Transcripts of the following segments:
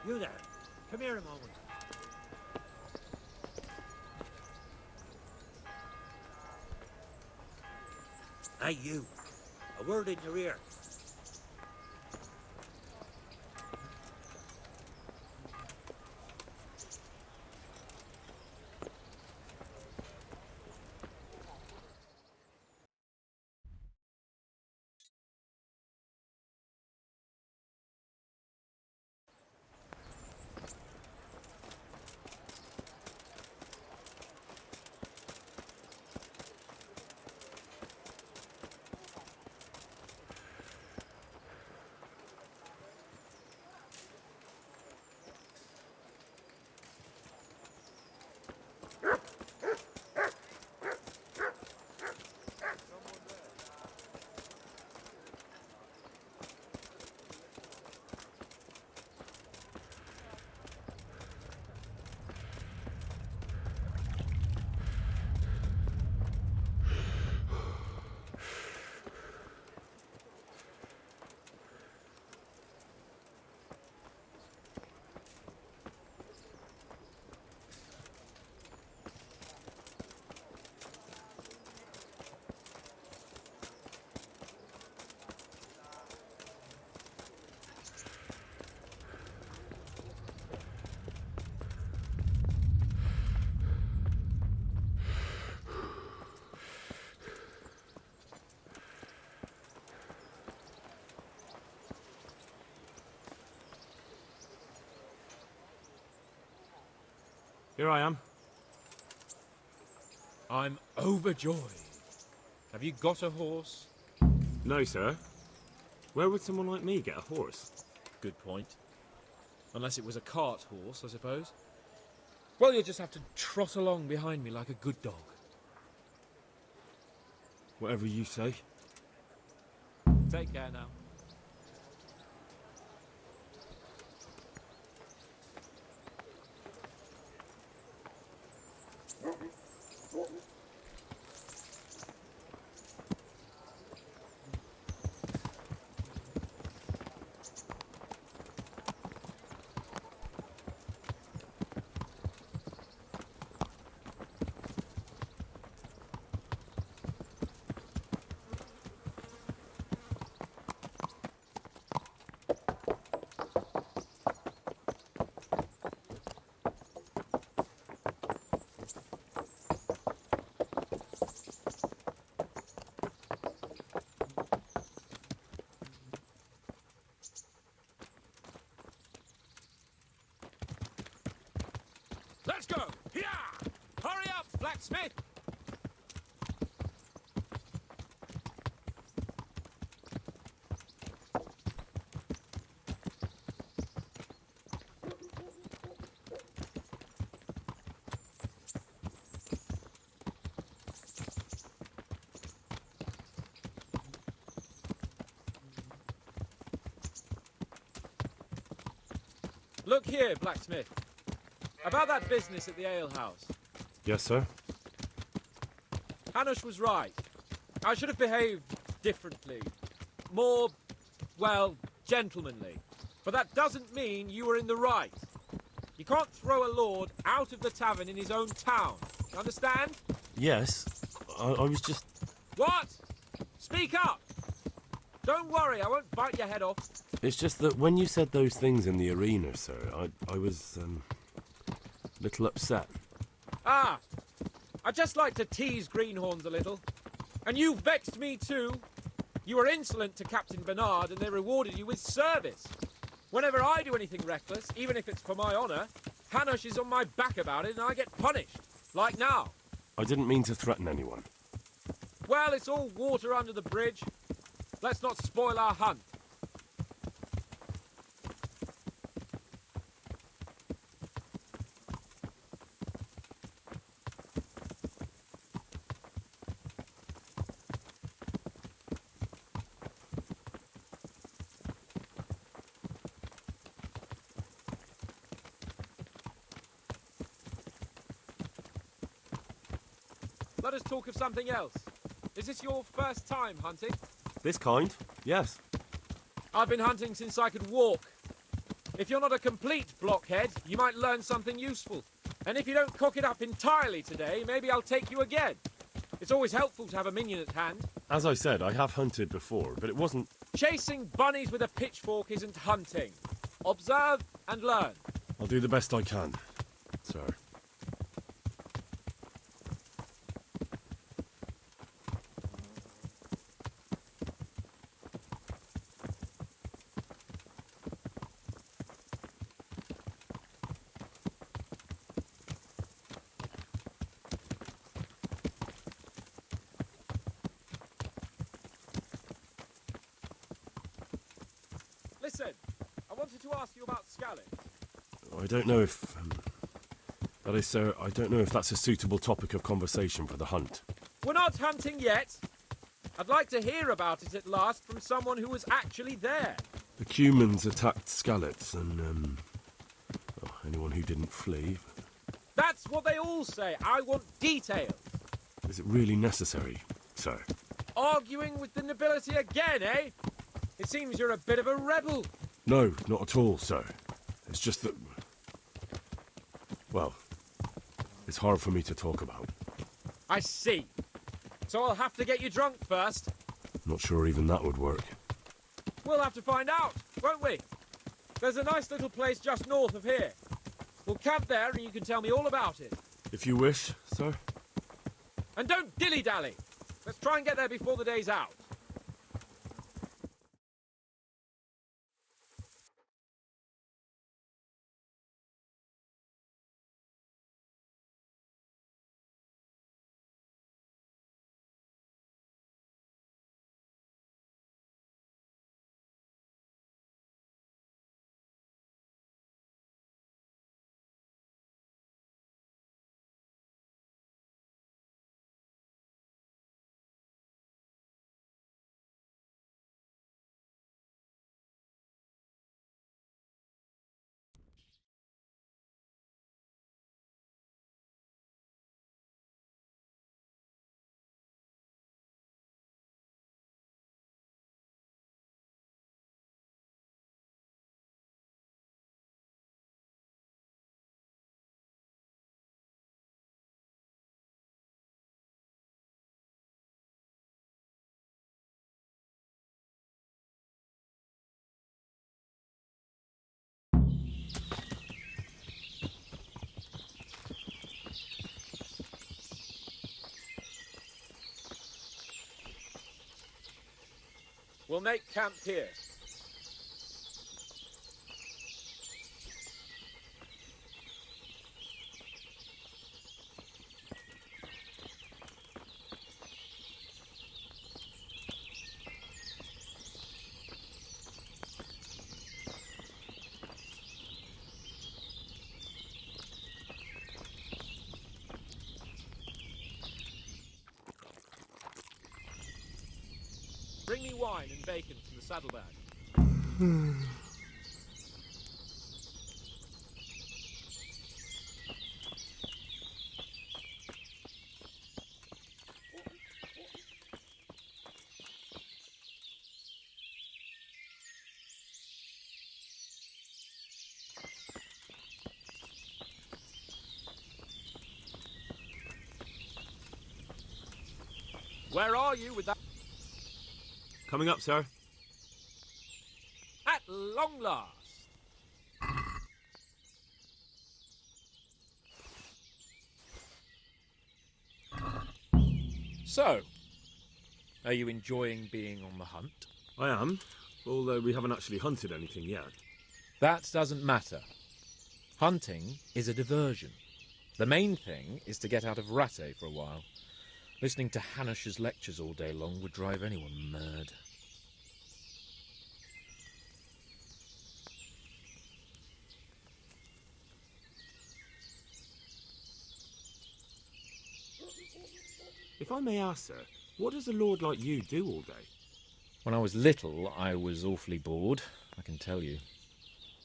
You there. Come here a moment. Hey, you. A word in your ear. Here I am. I'm overjoyed. Have you got a horse? No, sir. Where would someone like me get a horse? Good point. Unless it was a cart horse, I suppose. Well, you'll just have to trot along behind me like a good dog. Whatever you say. Take care now. Let's go! Here! Hurry up, blacksmith! Look here, blacksmith. About that business at the alehouse. Yes, sir. Hanush was right. I should have behaved differently. More, well, gentlemanly. But that doesn't mean you were in the right. You can't throw a lord out of the tavern in his own town. You understand? Yes. I was just... What? Speak up! Don't worry, I won't bite your head off. It's just that when you said those things in the arena, sir, I was, a little upset. Ah! I just like to tease greenhorns a little. And you vexed me too. You were insolent to Captain Bernard and they rewarded you with service. Whenever I do anything reckless, even if it's for my honour, Hanush is on my back about it and I get punished. Like now. I didn't mean to threaten anyone. Well, it's all water under the bridge. Let's not spoil our hunt. Let us talk of something else. Is this your first time hunting? This kind? Yes. I've been hunting since I could walk. If you're not a complete blockhead, you might learn something useful. And if you don't cock it up entirely today, maybe I'll take you again. It's always helpful to have a minion at hand. As I said, I have hunted before, but it wasn't... Chasing bunnies with a pitchfork isn't hunting. Observe and learn. I'll do the best I can, sir. Listen, I wanted to ask you about Scarlet. I don't know if... that is, sir, I don't know if that's a suitable topic of conversation for the hunt. We're not hunting yet. I'd like to hear about it at last from someone who was actually there. The humans attacked Scalets and, anyone who didn't flee. That's what they all say. I want details. Is it really necessary, sir? Arguing with the nobility again, eh? It seems you're a bit of a rebel. No, not at all, sir. It's just that... well, it's hard for me to talk about. I see. So I'll have to get you drunk first. Not sure even that would work. We'll have to find out, won't we? There's a nice little place just north of here. We'll camp there and you can tell me all about it. If you wish, sir. And don't dilly-dally. Let's try and get there before the day's out. We'll make camp here. Bring me wine and bacon from the saddlebag. Where are you with that? Coming up, sir. At long last. So, are you enjoying being on the hunt? I am, although we haven't actually hunted anything yet. That doesn't matter. Hunting is a diversion. The main thing is to get out of Rattay for a while. Listening to Hanush's lectures all day long would drive anyone mad. If I may ask, sir, what does a lord like you do all day? When I was little, I was awfully bored, I can tell you.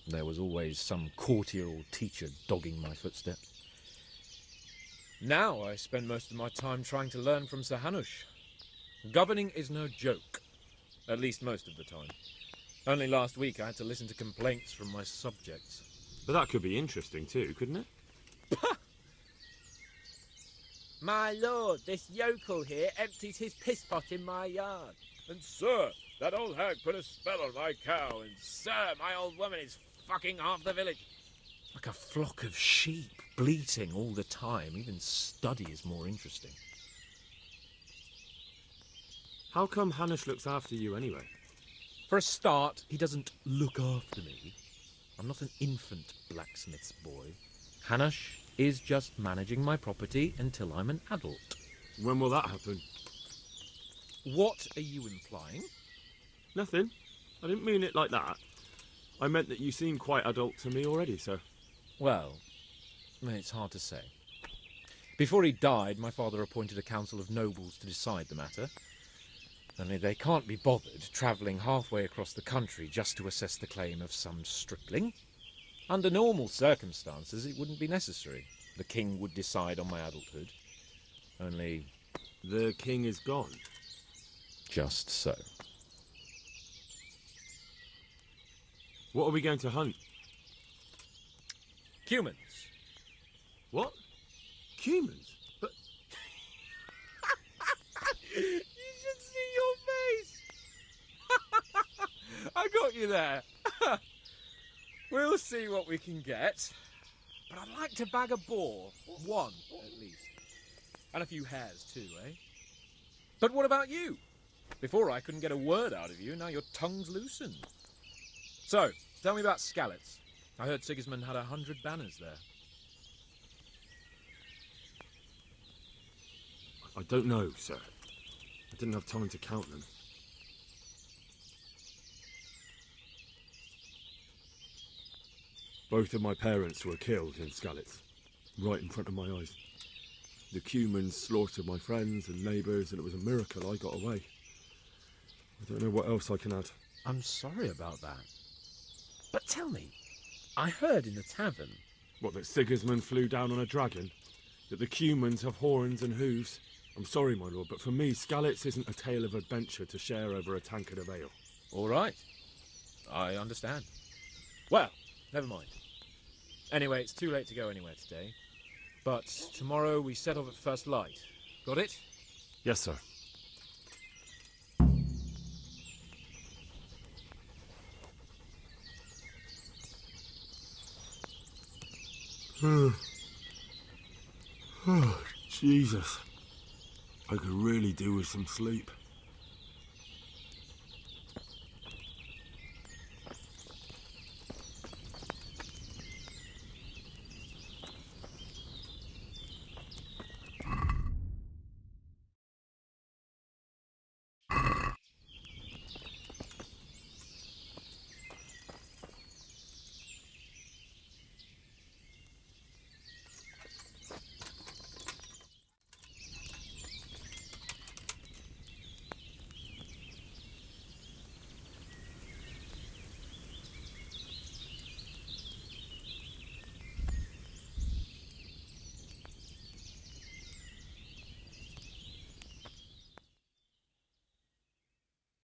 There was always some courtier or teacher dogging my footsteps. Now I spend most of my time trying to learn from Sir Hanush. Governing is no joke, at least most of the time. Only last week I had to listen to complaints from my subjects. But that could be interesting too, couldn't it? My lord, this yokel here empties his piss pot in my yard. And sir, that old hag put a spell on my cow. And sir, my old woman is fucking half the village. Like a flock of sheep, bleating all the time. Even study is more interesting. How come Hanish looks after you anyway? For a start, he doesn't look after me. I'm not an infant blacksmith's boy. Hanash is just managing my property until I'm an adult. When will that happen? What are you implying? Nothing. I didn't mean it like that. I meant that you seem quite adult to me already, sir. Well, it's hard to say. Before he died, my father appointed a council of nobles to decide the matter. Only they can't be bothered travelling halfway across the country just to assess the claim of some stripling. Under normal circumstances, it wouldn't be necessary. The king would decide on my adulthood. Only... The king is gone. just so. What are we going to hunt? Humans. What? Humans? But You should see your face! I got you there. We'll see what we can get. But I'd like to bag a boar. One, at least. And a few hares, too, eh? But what about you? Before I couldn't get a word out of you, now your tongue's loosened. So, tell me about Skalitz. I heard Sigismund had 100 banners there. I don't know, sir. I didn't have time to count them. Both of my parents were killed in Skalitz, right in front of my eyes. The Cumans slaughtered my friends and neighbours, and it was a miracle I got away. I don't know what else I can add. I'm sorry about that. But tell me, I heard in the tavern... What, that Sigismund flew down on a dragon? That the Cumans have horns and hooves? I'm sorry, my lord, but for me, Skalitz isn't a tale of adventure to share over a tankard of ale. All right. I understand. Well, never mind. Anyway, it's too late to go anywhere today. But tomorrow we set off at first light. Got it? Yes, sir. Oh, Jesus. I could really do with some sleep.